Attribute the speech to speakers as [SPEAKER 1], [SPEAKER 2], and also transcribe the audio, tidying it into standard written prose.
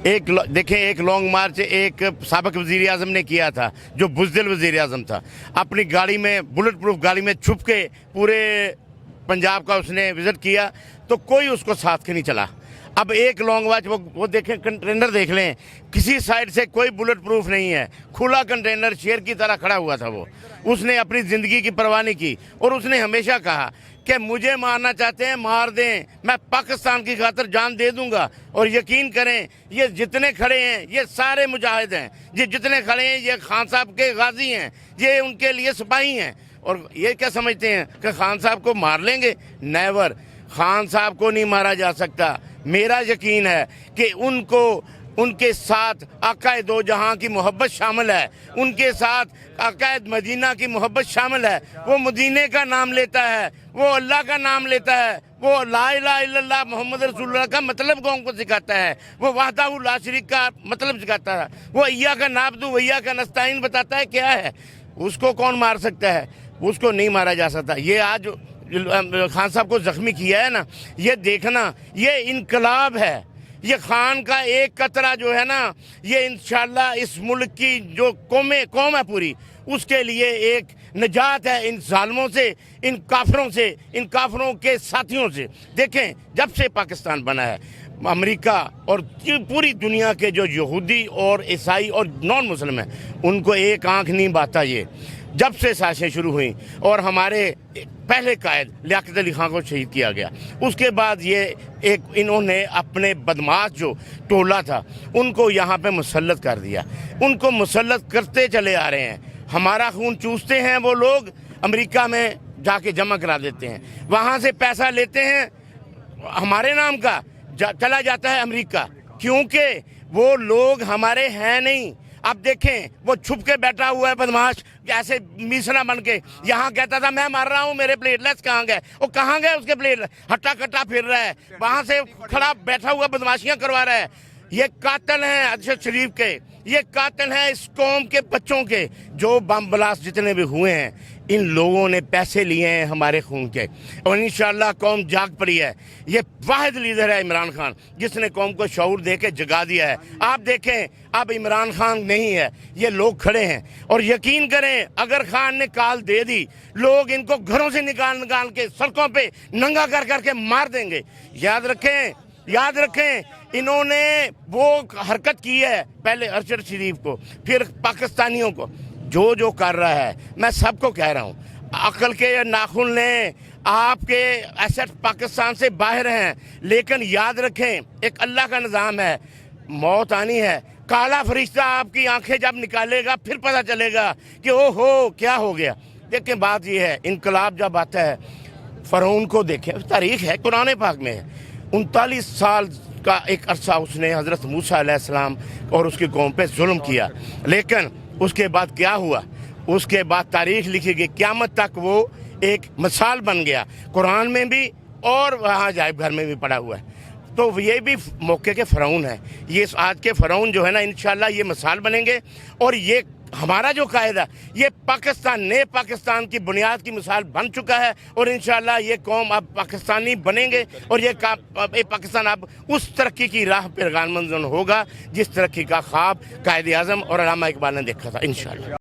[SPEAKER 1] देखें, एक लॉन्ग मार्च एक साबिक वज़ीर आज़म ने किया था, जो बुज़दिल वज़ीर आज़म था। अपनी गाड़ी में, बुलेट प्रूफ गाड़ी में छुप के पूरे पंजाब का उसने विज़िट किया, तो कोई उसको साथ के नहीं चला। अब एक लॉन्ग मार्च वो देखें, कंटेनर देख लें, किसी साइड से कोई बुलेट प्रूफ नहीं है, खुला कंटेनर शेर की तरह खड़ा हुआ था वो। उसने अपनी ज़िंदगी की परवाह नहीं की, और उसने हमेशा कहा कि मुझे मारना चाहते हैं मार दें, मैं पाकिस्तान की खातिर जान दे दूंगा। और यकीन करें, ये जितने खड़े हैं ये सारे मुजाहिद हैं, ये जितने खड़े हैं ये खान साहब के गाजी हैं, ये उनके लिए सिपाही हैं। और ये क्या समझते हैं कि खान साहब को मार लेंगे? नेवर, खान साहब को नहीं मारा जा सकता। मेरा यकीन है कि उनके साथ आकाए दो जहां की मोहब्बत शामिल है, उनके साथ आकाए मदीना की मोहब्बत शामिल है। वो मदीने का नाम लेता है, वो अल्लाह का नाम लेता है, वो ला इलाहा इल्लल्लाह मोहम्मद रसूलुल्लाह का मतलब कौम को सिखाता है, वो वहदाहु ला शरीक का मतलब सिखाता है, वो इय्या का नाबदु व इय्या का नस्ताईन बताता है। क्या है? उसको कौन मार सकता है? उसको नहीं मारा जा सकता। ये आज खान साहब को जख्मी किया है ना, ये देखना, ये इनकलाब है। ये खान का एक कतरा जो है ना, ये इंशाल्लाह इस मुल्क की जो कौम है पूरी, उसके लिए एक निजात है इन जालिमों से, इन काफिरों से, इन काफिरों के साथियों से। देखें, जब से पाकिस्तान बना है, अमेरिका और पूरी दुनिया के जो यहूदी और ईसाई और नॉन मुस्लिम हैं, उनको एक आंख नहीं बाता। ये जब से साजिशें शुरू हुई और हमारे पहले कायद लियाकत अली खान को शहीद किया गया, उसके बाद ये इन्होंने अपने बदमाश जो टोला था उनको यहाँ पे मुसल्लत कर दिया, उनको मुसल्लत करते चले आ रहे हैं। हमारा खून चूसते हैं वो लोग, अमेरिका में जाके जमा करा देते हैं, वहाँ से पैसा लेते हैं, हमारे नाम का चला जाता है अमेरिका, क्योंकि वो लोग हमारे हैं नहीं। अब देखें, वो छुप के बैठा हुआ है बदमाश, ऐसे मिसना बन के यहाँ कहता था मैं मार रहा हूँ, मेरे प्लेटलेट्स कहाँ गए? वो कहाँ गए उसके प्लेट? हट्टा कट्टा फिर रहा है, वहाँ से खड़ा बैठा हुआ बदमाशियाँ करवा रहा है। ये कातिल हैं अरशद शरीफ के, ये कातिल हैं इस कौम के बच्चों के। जो बम ब्लास्ट जितने भी हुए हैं, इन लोगों ने पैसे लिए हैं हमारे खून के, और इंशाअल्लाह कौम जाग पड़ी है। ये वाहिद लीडर है इमरान खान, जिसने कौम को शऊर दे के जगा दिया है। आप देखें, अब इमरान खान नहीं है, ये लोग खड़े हैं, और यकीन करें अगर खान ने काल दे दी, लोग इनको घरों से निकाल के सड़कों पे नंगा कर करके मार देंगे। याद रखें, इन्होंने वो हरकत की है, पहले अरशद शरीफ को, फिर पाकिस्तानियों को। जो कर रहा है, मैं सबको कह रहा हूँ, अकल के नाखून लें, आपके एसेट पाकिस्तान से बाहर हैं, लेकिन याद रखें एक अल्लाह का निज़ाम है, मौत आनी है। काला फरिश्ता आपकी आंखें जब निकालेगा, फिर पता चलेगा कि ओहो क्या हो गया। देखें, बात ये है, इनकलाब जब आता है, फ़िरौन को देखें, तारीख है, कुरान पाक में है, 39 साल का एक अरसा उसने हज़रत मूसा अलैहिस्सलाम और उसकी कौम पे जुल्म किया, लेकिन उसके बाद क्या हुआ? उसके बाद तारीख लिखी गई, क़यामत तक वो एक मिसाल बन गया, कुरान में भी और वहाँ जाइब घर में भी पड़ा हुआ है। तो ये भी मौके के फ़िरौन है, ये आज के फ़िरौन जो है ना, इंशाल्लाह ये मिसाल बनेंगे। और ये हमारा जो कायदा, ये पाकिस्तान की बुनियाद की मिसाल बन चुका है, और इंशाल्लाह ये कौम अब पाकिस्तानी बनेंगे, और ये पाकिस्तान अब उस तरक्की की राह पर गामंजन होगा जिस तरक्की का ख्वाब कायद-ए-आज़म और अल्लामा इकबाल ने देखा था, इंशाल्लाह।